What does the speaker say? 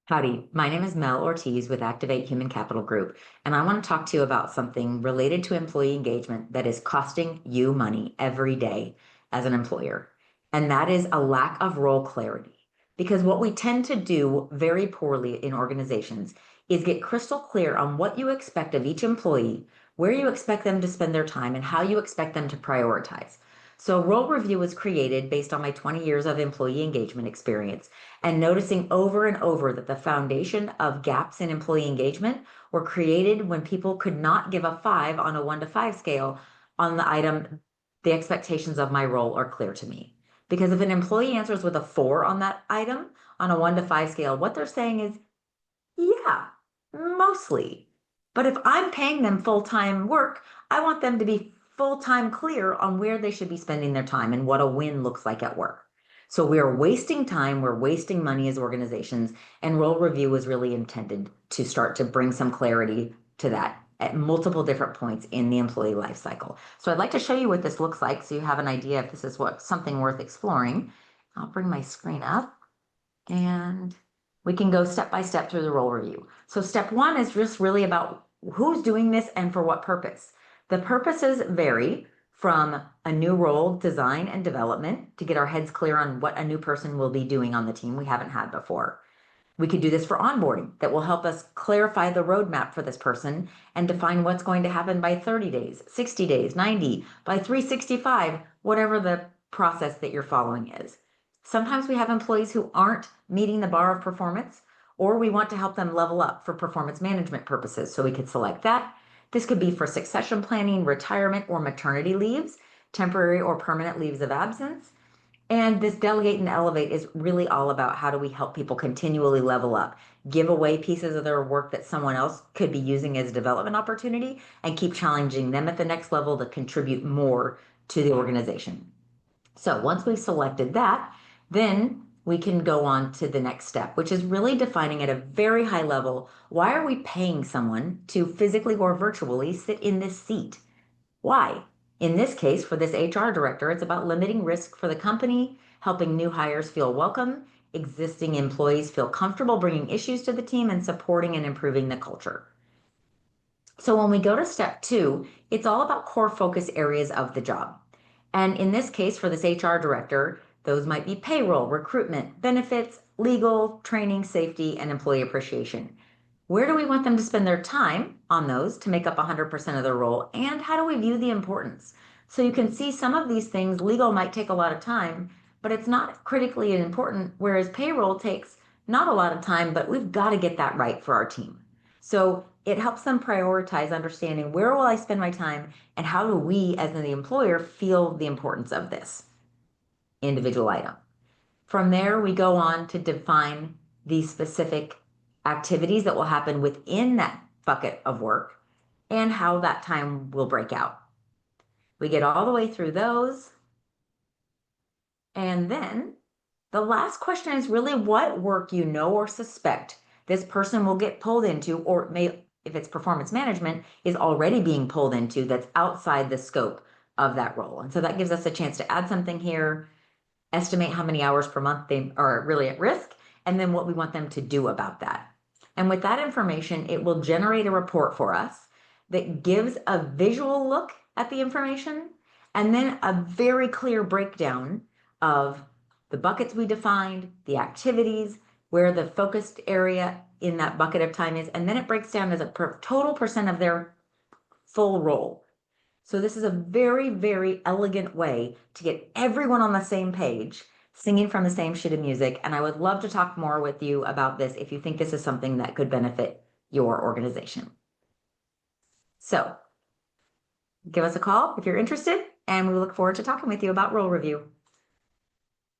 Howdy, my name is Mel Ortiz with Activate Human Capital Group, and I want to talk to you about something related to employee engagement that is costing you money every day as an employer. And that is a lack of role clarity. Because what we tend to do very poorly in organizations is get crystal clear on what you expect of each employee, where you expect them to spend their time, and how you expect them to prioritize. So, role review was created based on my 20 years of employee engagement experience and noticing over and over that the foundation of gaps in employee engagement were created when people could not give a 5 on a 1 to 5 scale on the item, the expectations of my role are clear to me. Because if an employee answers with a 4 on that item on a 1 to 5 scale, what they're saying is, yeah, mostly. But if I'm paying them full-time work, I want them to be full-time clear on where they should be spending their time and what a win looks like at work. So we're wasting time, we're wasting money as organizations, and role review was really intended to start to bring some clarity to that at multiple different points in the employee life cycle. So I'd like to show you what this looks like so you have an idea if this is something worth exploring. I'll bring my screen up and we can go step by step through the role review. So step one is just really about who's doing this and for what purpose. The purposes vary from a new role design and development to get our heads clear on what a new person will be doing on the team we haven't had before. We could do this for onboarding that will help us clarify the roadmap for this person and define what's going to happen by 30 days, 60 days, 90, by 365, whatever the process that you're following is. Sometimes we have employees who aren't meeting the bar of performance, or we want to help them level up for performance management purposes. So we could select that. This could be for succession planning, retirement, or maternity leaves, temporary or permanent leaves of absence. And this delegate and elevate is really all about how do we help people continually level up, give away pieces of their work that someone else could be using as a development opportunity, and keep challenging them at the next level to contribute more to the organization. So once we've selected that, then we can go on to the next step, which is really defining at a very high level, why are we paying someone to physically or virtually sit in this seat? Why? In this case, for this HR director, it's about limiting risk for the company, helping new hires feel welcome, existing employees feel comfortable bringing issues to the team, and supporting and improving the culture. So when we go to step two, it's all about core focus areas of the job. And in this case, for this HR director, those might be payroll, recruitment, benefits, legal, training, safety, and employee appreciation. Where do we want them to spend their time on those to make up 100% of their role? And how do we view the importance? So you can see some of these things, legal might take a lot of time, but it's not critically important, whereas payroll takes not a lot of time, but we've got to get that right for our team. So it helps them prioritize understanding where will I spend my time and how do we as the employer feel the importance of this individual item. From there, we go on to define the specific activities that will happen within that bucket of work and how that time will break out. We get all the way through those. And then the last question is really what work you know or suspect this person will get pulled into, or may, if it's performance management, is already being pulled into that's outside the scope of that role. And so that gives us a chance to add something here, estimate how many hours per month they are really at risk, and then what we want them to do about that. And with that information, it will generate a report for us that gives a visual look at the information and then a very clear breakdown of the buckets we defined, the activities, where the focused area in that bucket of time is, and then it breaks down as a total percent of their full role. So this is a very, very elegant way to get everyone on the same page, singing from the same sheet of music. And I would love to talk more with you about this if you think this is something that could benefit your organization. So give us a call if you're interested, and we look forward to talking with you about role review.